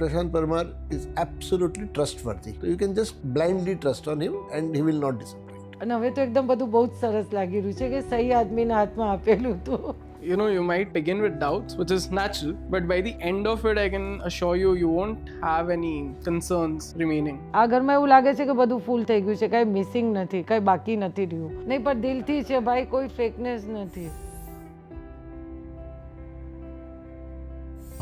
Prashant Parmar is absolutely trustworthy. So you can just blindly trust on him and he will not disappoint. અને હવે તો એકદમ બધું બહુ જ સરસ લાગી રહ્યું છે કે સહી આદમીના હાથમાં આપેલું હતું. You know, you might begin with doubts, which is natural, but by the end of it, I can assure you, you won't have any concerns remaining. આ ઘરમાં એવું લાગે છે કે બધું ફૂલ થઈ ગયું છે, કાંઈ મિસિંગ નથી, કાંઈ બાકી નથી રહ્યું. નહીં પણ દિલથી છે ભાઈ, કોઈ ફેકનેસ નથી.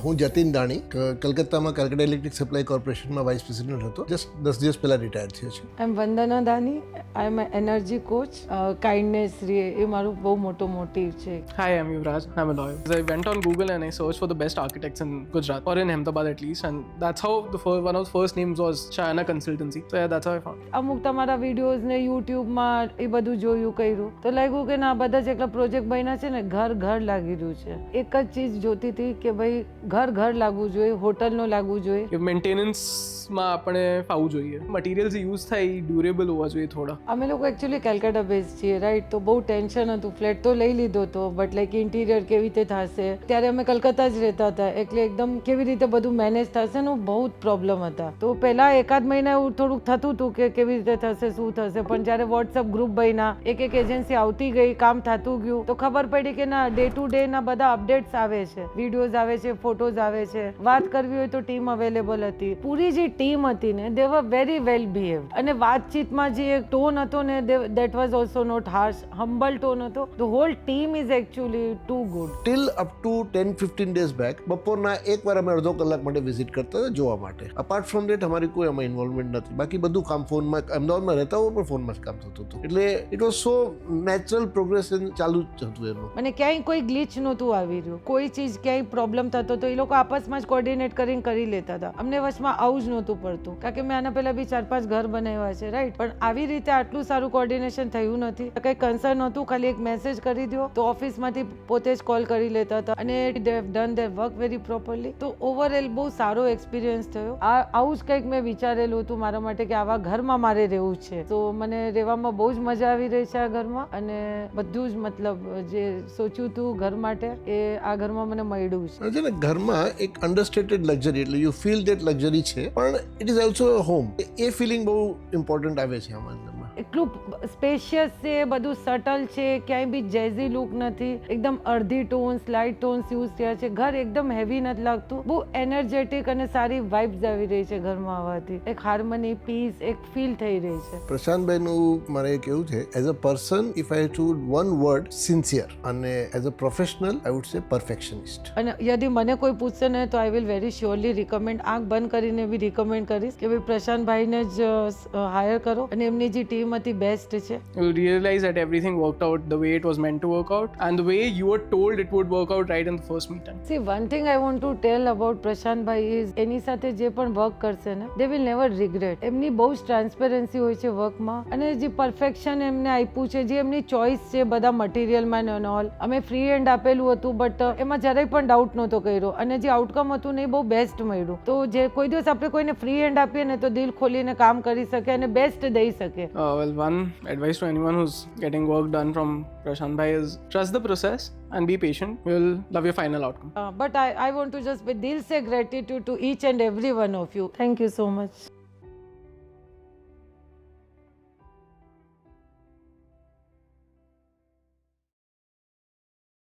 હું જતીન દાણી કલકત્તામાં કલકત્તા ઇલેક્ટ્રિક સપ્લાય કોર્પોરેશનમાં વાઇસ પ્રેસિડેન્ટ હતો. જસ્ટ 10 દિવસ પહેલા રિટાયર થયો છે. I am Vandana Dani. I am energy coach. Kindness એ મારું બહુ મોટો મોટિવ છે. Hi, I'm Yuvraj. I'm a lawyer. I went on Google and I searched for the best architects in Gujarat, or in Ahmedabad at least, and that's how one of the first names was Shayana Consultancy. So yeah, that's how I found. અમુક તમારા videos ને યુટ્યુબમાં એ બધું જોયું કર્યું તો લાગ્યું કે ના બધા જેટલા પ્રોજેક્ટ બન્યા છે ને ઘર ઘર લાગી રહ્યું છે. એક જ ચીજ જોતી હતી કે ભાઈ ઘર ઘર લાગવું જોઈએ, હોટલનો લાગવું જોઈએ. મેન્ટેનન્સમાં આપણે ફાવવું જોઈએ. મટીરિયલ્સ યુઝ થાય એ ડ્યુરેબલ હોવા જોઈએ થોડા. અમે લોકો એકચ્યુઅલી કેલકાટા બેઝ છીએ રાઈટ, તો બહુ ટેન્શન હતું. ફ્લેટ તો લઈ લીધો હતો બટ લાઈક ઇન્ટિરિયર કેવી રીતે થશે, ત્યારે અમે કલકત્તા જ રહેતા હતા એટલે એકદમ કેવી રીતે બધું મેનેજ થશે ને બહુ જ પ્રોબ્લેમ હતા. તો પહેલા એકાદ મહિના એવું થોડુંક થતું હતું કે કેવી રીતે થશે, શું થશે, પણ જ્યારે વોટ્સઅપ ગ્રુપ બન્યા, એક એજન્સી આવતી ગઈ, કામ થતું ગયું તો ખબર પડી કે ના ડે ટુ ડે ના બધા અપડેટ્સ આવે છે, વિડીયોઝ આવે છે, ફોટોઝ આવે છે. વાત કરવી હોય તો ટીમ અવેલેબલ હતી. પૂરી જે ટીમ હતી ને દે વર વેરી વેલ બિહેવ્ડ, અને વાતચીતમાં જે એક ટોન હતો ને that was also not harsh, humble tone હતો. The whole team is actually too good. Till up to 10-15 days back બપોરના એકવાર અમે અડધો કલાક માટે વિઝિટ કરતા હતા જોવા માટે. અપાર્ટ ફ્રોમ દેટ અમારી કોઈ આમાં ઇન્વોલ્વમેન્ટ નથી. બાકી બધું કામ ફોનમાં, અમદાવાદમાં રહેતા હોય પણ ફોનમાં જ કામ થતું હતું. એટલે it was so natural progression ચાલુ જ હતું એનું. અને ક્યાંય કોઈ ગ્લિચ નહોતું આવી રહ્યું, કોઈ ચીજ ક્યાંય પ્રોબ્લેમ થતો તો એ લોકો આપસમાં જ કોર્ડિનેટ કરીને કરી લેતા હતા. અમને વચમાં આવું જ નહોતું પડતું, કારણ કે મેં આના પહેલા બી 4-5 ઘર બનાવ્યા છે રાઈટ, પણ આવી રીતે આટલું સારું કોર્ડિનેશન થયું નથી. કંઈ કન્સર્ન નહોતું, ખાલી એક મેસેજ કરી દો તો ઓફિસમાંથી પોતે જ કોલ કરી લેતા હતા અને they have done their work very properly. તો ઓવરઓલ બહુ સારો એક્સપિરિયન્સ થયો. આવું જ કંઈક મેં વિચારેલું હતું મારા માટે કે આવા ઘરમાં મારે રહેવું છે. તો મને રહેવામાં બહુ જ મજા આવી રહી છે આ ઘરમાં, અને બધું જ મતલબ જે સોચ્યું હતું ઘર માટે એ આ ઘરમાં મને મળ્યું છે. છે ને ઘરમાં એક અન્ડરસ્ટેટેડ લક્ઝરી, એટલે યુ ફીલ દેટ લક્ઝરી છે પણ it is also home. A feeling બહુ ઇમ્પોર્ટન્ટ આવે છે આમાં. એટલું સ્પેશિયસ છે, બધું સટલ છે, ક્યાંય બી જેઝી લુક નથી, એકદમ અડધી ટોન્સ, લાઇટ ટોન્સ યુઝ થયા છે. ઘર એકદમ હેવી નથી લાગતું, બહુ એનર્જેટિક અને સારી વાઇબ્સ આવી રહી છે ઘરમાં આવવાથી. એક હાર્મની, પીસ, એક ફીલ થઈ રહી છે. પ્રશાંતભાઈનું મારે કેવું છે, as a person if I to one word, sincere, અને as a professional I would say perfectionist. અને યદી મને કોઈ પૂછશે ને તો I will very surely recommend, આંખ બંધ કરીને બી રિકમેન્ડ કરીશ કે ભાઈ પ્રશાંતભાઈને જ હાયર કરો, અને એમની જે ટીમ હતી બેસ્ટ છે. You'll realize that everything worked out the way it was meant to work out, and the way you were told it would work out right in the first meeting. See, one thing I want to tell about Prashant ભાઈ is એની સાથે જે પણ work કરશે ને they will never regret. એમની બહુ જ transparency હોય છે વર્કમાં, અને જે પરફેક્શન એમને આપ્યું છે, જે એમની ચોઇસ છે બધા મટીરિયલમાં ને ઓલ, અમે ફ્રી હેન્ડ આપેલું હતું બટ એમાં જરાય પણ ડાઉટ નહોતો કર્યો, અને જે આઉટકમ હતું ને એ બહુ બેસ્ટ મળ્યું. તો જે કોઈ દિવસ આપણે કોઈને ફ્રી હેન્ડ આપીએ ને તો દિલ ખોલીને કામ કરી શકે અને બેસ્ટ દઈ શકે. Well, one advice to anyone who's getting work done from Prashant Bhai is trust the process and be patient. You'll love your final outcome. But I want to just with dil se gratitude to each and every one of you. Thank you so much.